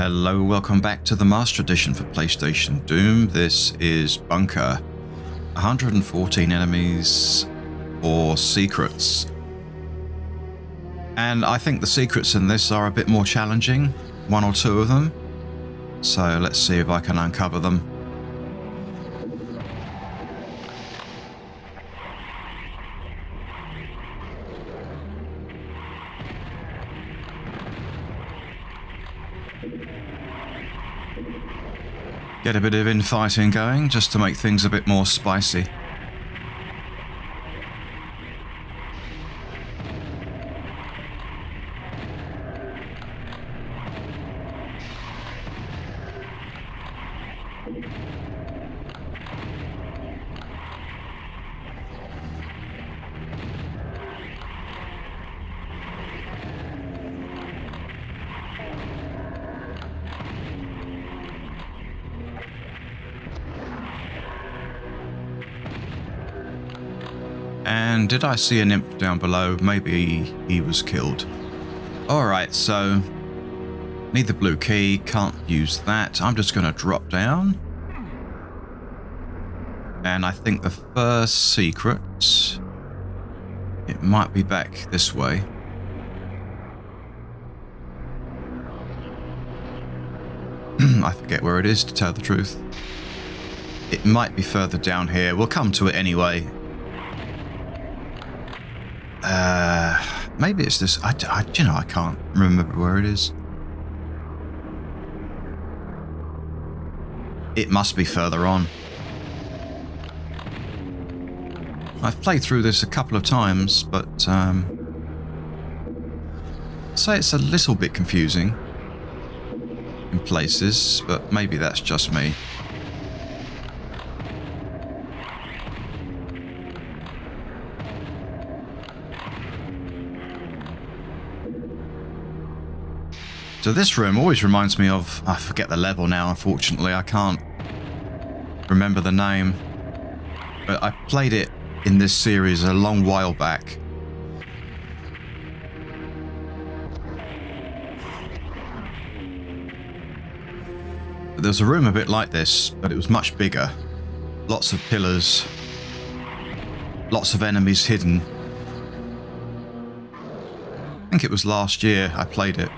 Hello, welcome back to the Master Edition for PlayStation Doom. This is Bunker. 114 enemies or secrets. And I think the secrets in this are a bit more challenging, one or two of them. So let's see if I can uncover them. Get a bit of infighting going, just to make things a bit more spicy. And did I see an imp down below? Maybe he was killed. Alright, so need the blue key, can't use that. I'm just going to drop down. And I think the first secret, it might be back this way. I forget where it is, to tell the truth. It might be further down here. We'll come to it anyway. Maybe it's this. I can't remember where it is. It must be further on. I've played through this a couple of times, but I'd say it's a little bit confusing in places, but maybe that's just me. So this room always reminds me of, I forget the level now, unfortunately, I can't remember the name. But I played it in this series a long while back. There was a room a bit like this, but it was much bigger. Lots of pillars, lots of enemies hidden. I think it was last year I played it.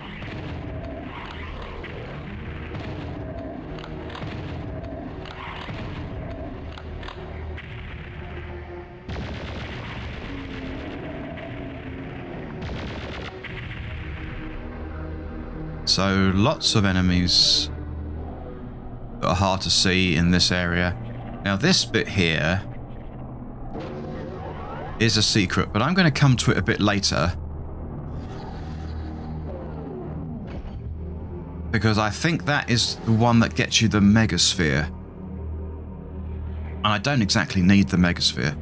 So lots of enemies that are hard to see in this area. Now this bit here is a secret, but I'm going to come to it a bit later. Because I think that is the one that gets you the Megasphere. And I don't exactly need the Megasphere.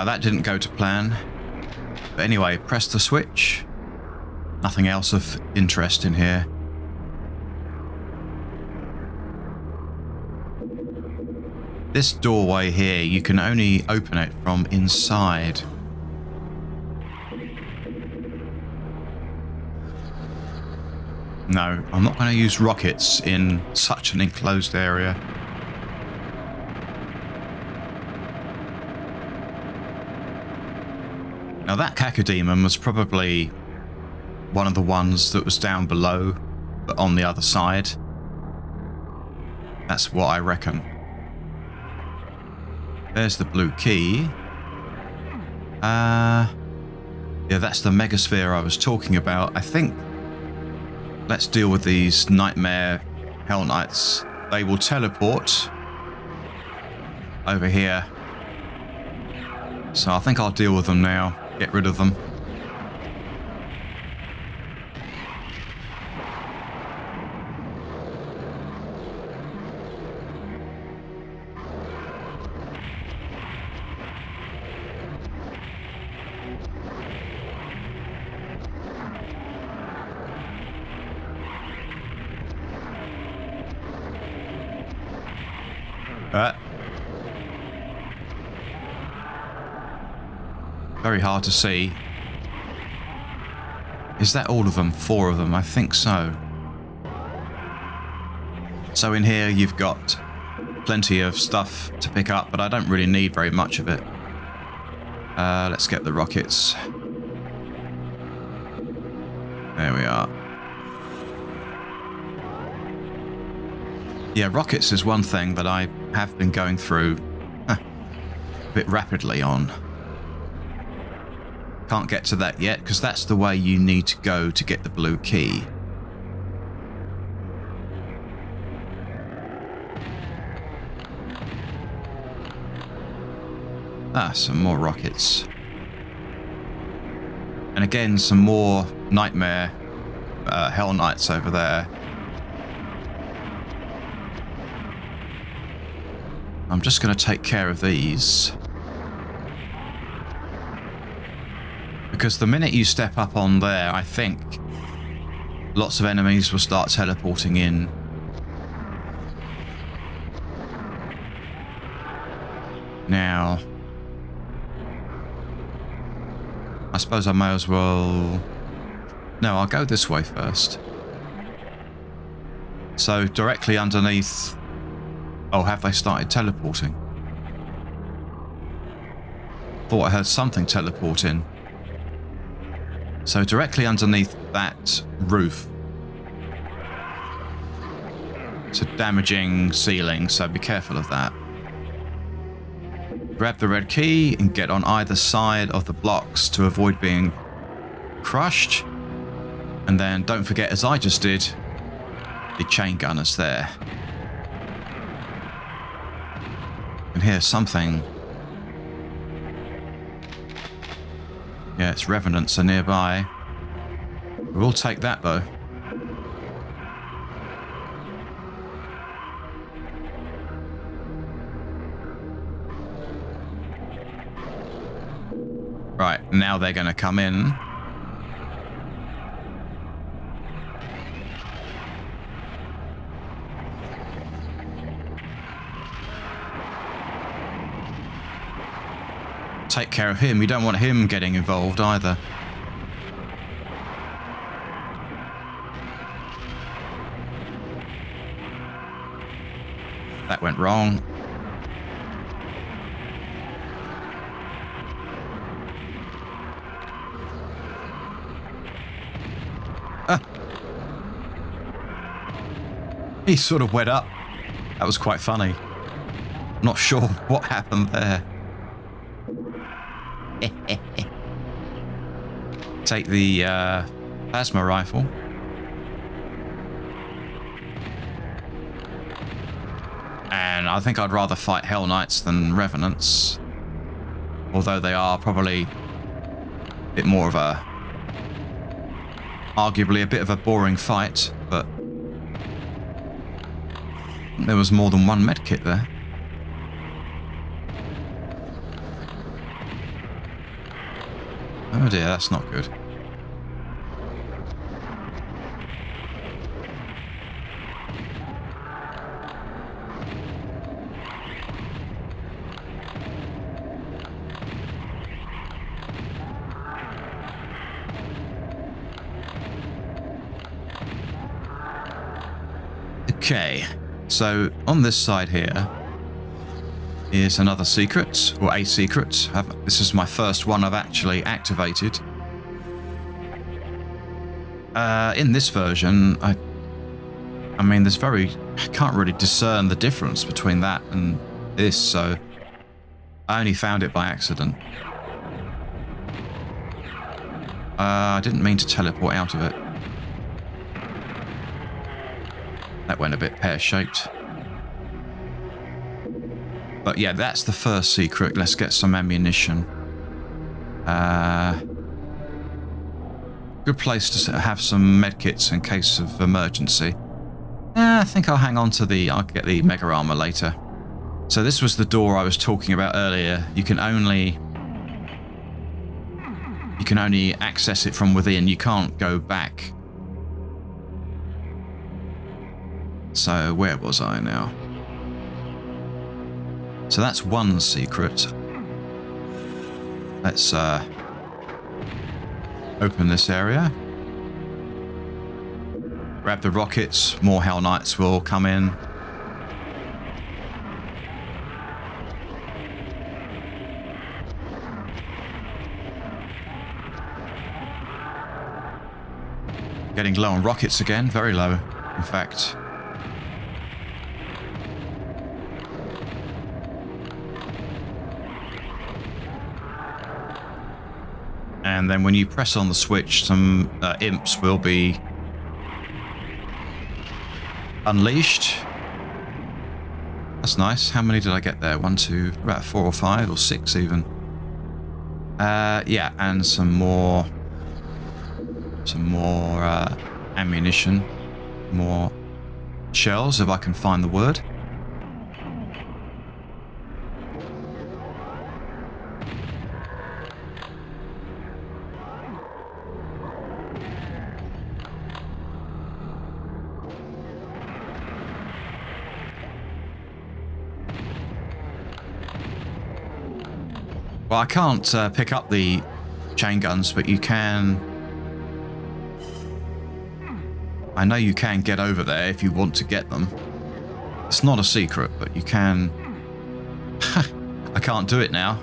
That didn't go to plan. But anyway, press the switch. Nothing else of interest in here. This doorway here, you can only open it from inside. No, I'm not going to use rockets in such an enclosed area. Now that Cacodemon was probably one of the ones that was down below, but on the other side. That's what I reckon. There's the blue key. Yeah, that's the Megasphere I was talking about. I think let's deal with these Nightmare Hell Knights. They will teleport over here. So I think I'll deal with them now. Get rid of them. Very hard to see. Is that all of them? 4 of them? I think so. So in here you've got plenty of stuff to pick up, but I don't really need very much of it. Let's get the rockets. There we are. Yeah, rockets is one thing that I have been going through a bit rapidly on. Can't get to that yet, because that's the way you need to go to get the blue key. Ah, some more rockets. And again, some more nightmare Hell Knights over there. I'm just going to take care of these. Because the minute you step up on there, I think lots of enemies will start teleporting in. Now, I suppose I may as well... No, I'll go this way first. So directly underneath... Oh, have they started teleporting? Thought I heard something teleport in. So directly underneath that roof. It's a damaging ceiling, so be careful of that. Grab the red key and get on either side of the blocks to avoid being crushed. And then don't forget, as I just did, the chain gunner's there. And here's something. Yeah, it's revenants are nearby. We'll take that though. Right, now they're going to come in. Take care of him. We don't want him getting involved either. That went wrong. He sort of went up. That was quite funny. Not sure what happened there. Take the plasma rifle. And I think I'd rather fight Hell Knights than Revenants. Although they are probably a bit more of a... arguably a bit of a boring fight, but... there was more than one medkit there. Oh dear, that's not good. Okay, so on this side here is another secret, or a secret. This is my first one I've actually activated. In this version, I mean, I can't really discern the difference between that and this, so I only found it by accident. I didn't mean to teleport out of it. That went a bit pear-shaped. But yeah, that's the first secret. Let's get some ammunition. Good place to have some medkits in case of emergency. I think I'll hang on to I'll get the mega armor later. So this was the door I was talking about earlier. You can only access it from within. You can't go back. So where was I now? So that's one secret. Let's open this area. Grab the rockets. More Hell Knights will come in. Getting low on rockets again. Very low, in fact. And then when you press on the switch, some imps will be unleashed. That's nice. How many did I get there? 1, 2, about 4 or 5 or 6 even. Yeah, and some more ammunition, more shells, if I can find the word. Well, I can't pick up the chain guns, but you can... I know you can get over there if you want to get them. It's not a secret, but you can... I can't do it now.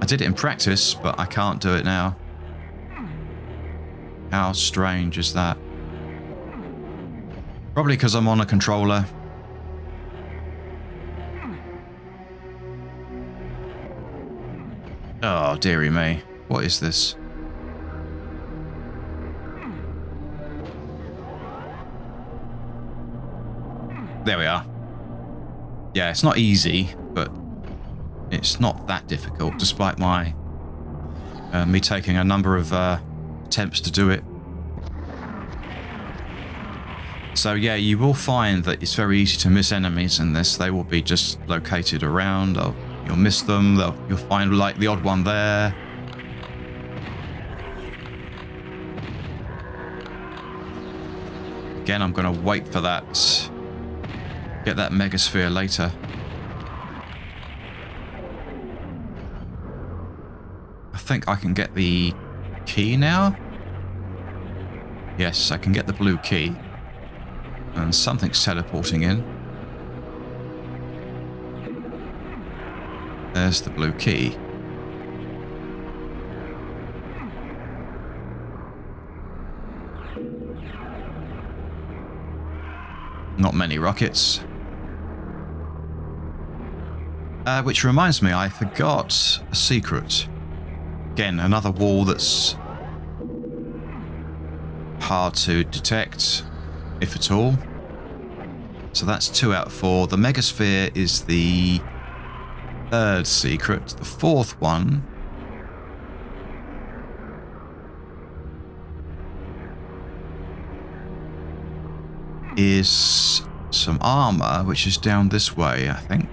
I did it in practice, but I can't do it now. How strange is that? Probably because I'm on a controller. Oh, dearie me. What is this? There we are. Yeah, it's not easy, but it's not that difficult, despite my me taking a number of attempts to do it. So yeah, you will find that it's very easy to miss enemies in this. They will be just located around. You'll miss them. You'll find like the odd one there. Again, I'm going to wait for that. Get that megasphere later. I think I can get the key now. Yes, I can get the blue key. And something's teleporting in. There's the blue key. Not many rockets. Which reminds me, I forgot a secret. Again, another wall that's hard to detect, if at all. So that's 2 out of 4. The megasphere is the 3rd secret. The 4th one is some armor, which is down this way, I think.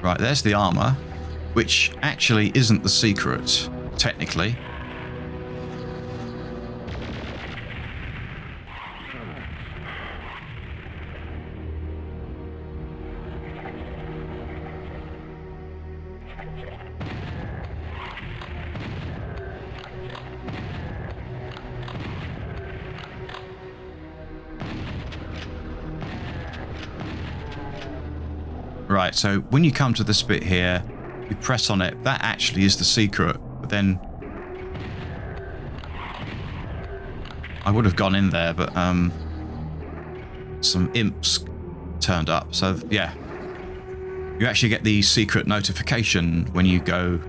Right, there's the armor, which actually isn't the secret, technically. Right, so when you come to this bit here, you press on it. That actually is the secret, but then I would have gone in there, but some imps turned up. So yeah, you actually get the secret notification when you go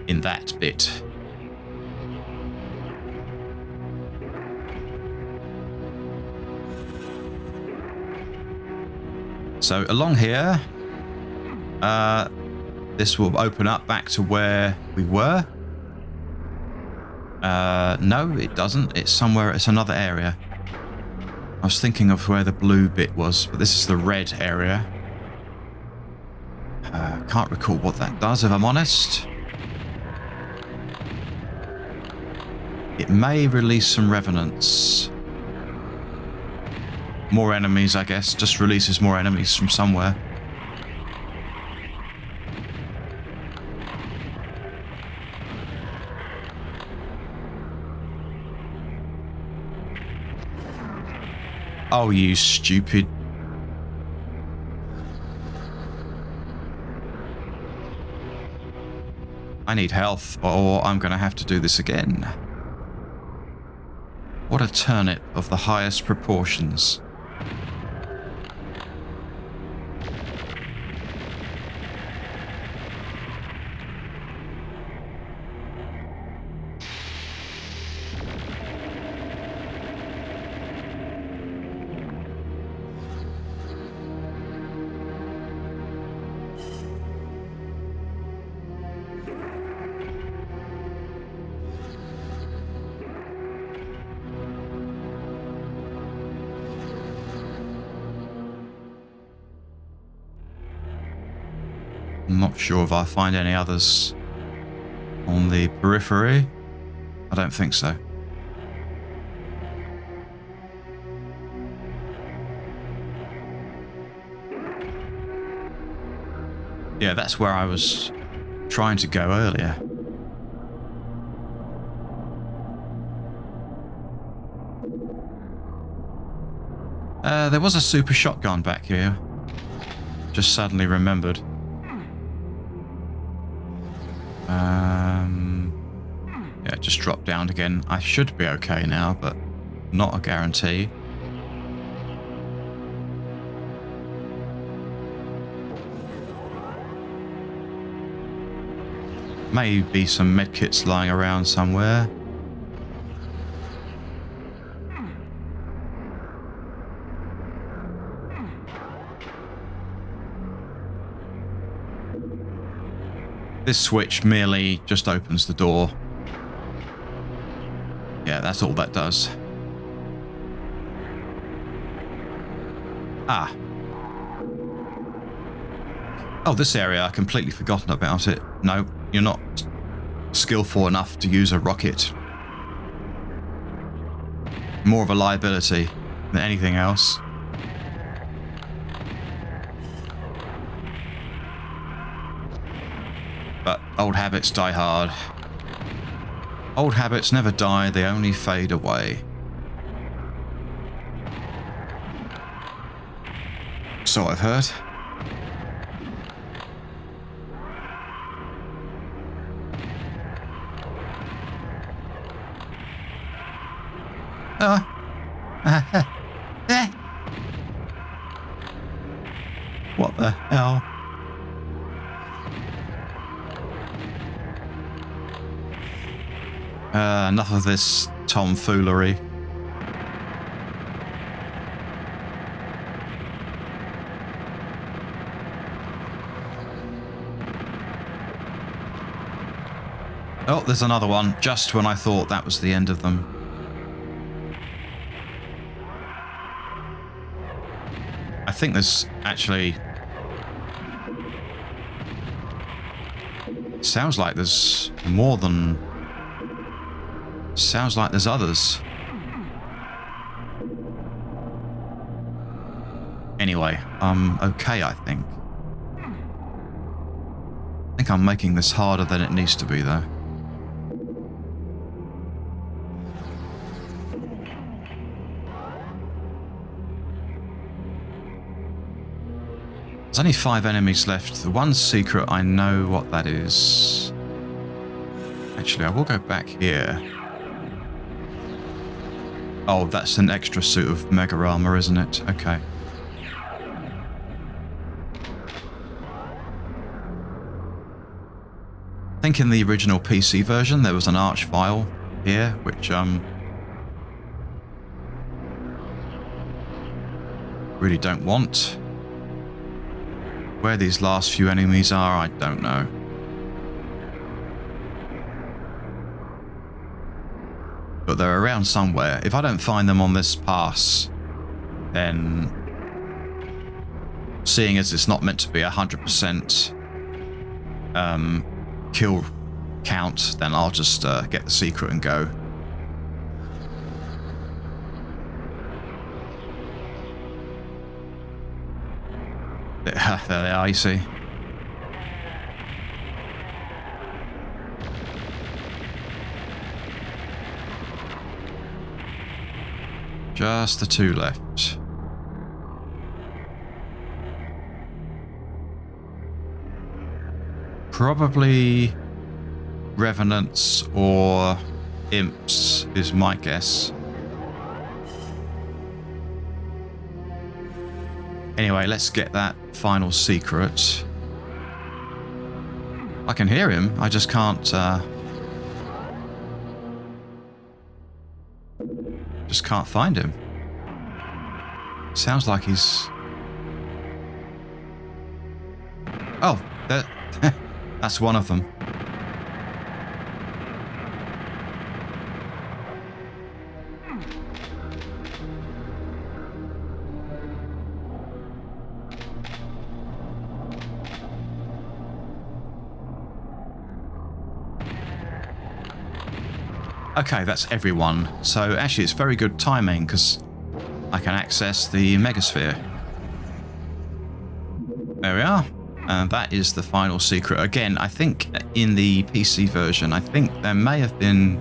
in that bit. So along here, this will open up back to where we were. No, it doesn't. It's somewhere, it's another area. I was thinking of where the blue bit was, but this is the red area. Can't recall what that does, if I'm honest. It may release some revenants. More enemies, I guess. Just releases more enemies from somewhere. Oh, you stupid. I need health, or I'm going to have to do this again. What a turnip of the highest proportions. I'm not sure if I find any others on the periphery. I don't think so. Yeah, that's where I was trying to go earlier. There was a super shotgun back here. Just suddenly remembered. Yeah, just dropped down again. I should be okay now, but not a guarantee. Maybe some medkits lying around somewhere. This switch merely just opens the door. Yeah, that's all that does. Ah. Oh, this area, I've completely forgotten about it. No, you're not skillful enough to use a rocket. More of a liability than anything else. But old habits die hard. Old habits never die, they only fade away. So I've heard. What the hell? Enough of this tomfoolery. Oh, there's another one, just when I thought that was the end of them. I think there's actually... Sounds like there's more than... Sounds like there's others. Anyway, I'm okay, I think. I think I'm making this harder than it needs to be, though. There's only 5 enemies left. The one secret, I know what that is. Actually, I will go back here. Oh, that's an extra suit of mega armor, isn't it? Okay. I think in the original PC version there was an arch vial here, which really don't want. Where these last few enemies are, I don't know. But they're around somewhere. If I don't find them on this pass, then seeing as it's not meant to be 100% kill count, then I'll just get the secret and go. There they are, you see. Just the 2 left. Probably Revenants or Imps is my guess. Anyway, let's get that final secret. I can hear him, I just can't find him. Sounds like he's... Oh, that's one of them. Okay, that's everyone. So actually it's very good timing because I can access the Megasphere. There we are. And that is the final secret. Again, I think in the PC version, I think there may have been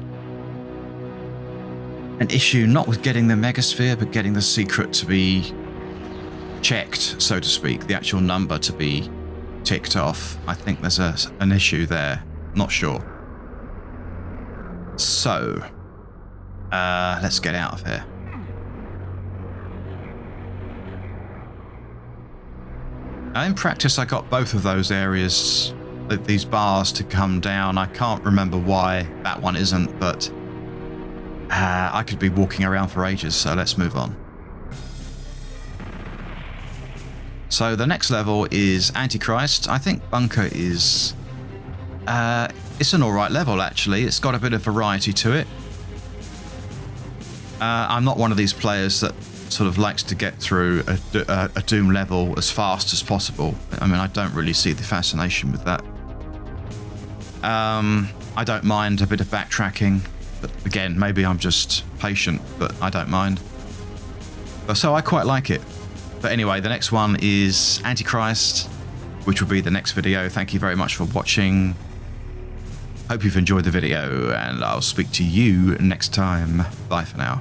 an issue not with getting the Megasphere, but getting the secret to be checked, so to speak, the actual number to be ticked off. I think there's an issue there. Not sure. So, let's get out of here. In practice, I got both of those areas, these bars to come down. I can't remember why that one isn't, but I could be walking around for ages, so let's move on. So the next level is Antichrist. I think Bunker is... it's an alright level, actually. It's got a bit of variety to it. I'm not one of these players that sort of likes to get through a Doom level as fast as possible. I mean, I don't really see the fascination with that. I don't mind a bit of backtracking, but again, maybe I'm just patient, but I don't mind. So I quite like it. But anyway, the next one is Antichrist, which will be the next video. Thank you very much for watching. Hope you've enjoyed the video, and I'll speak to you next time. Bye for now.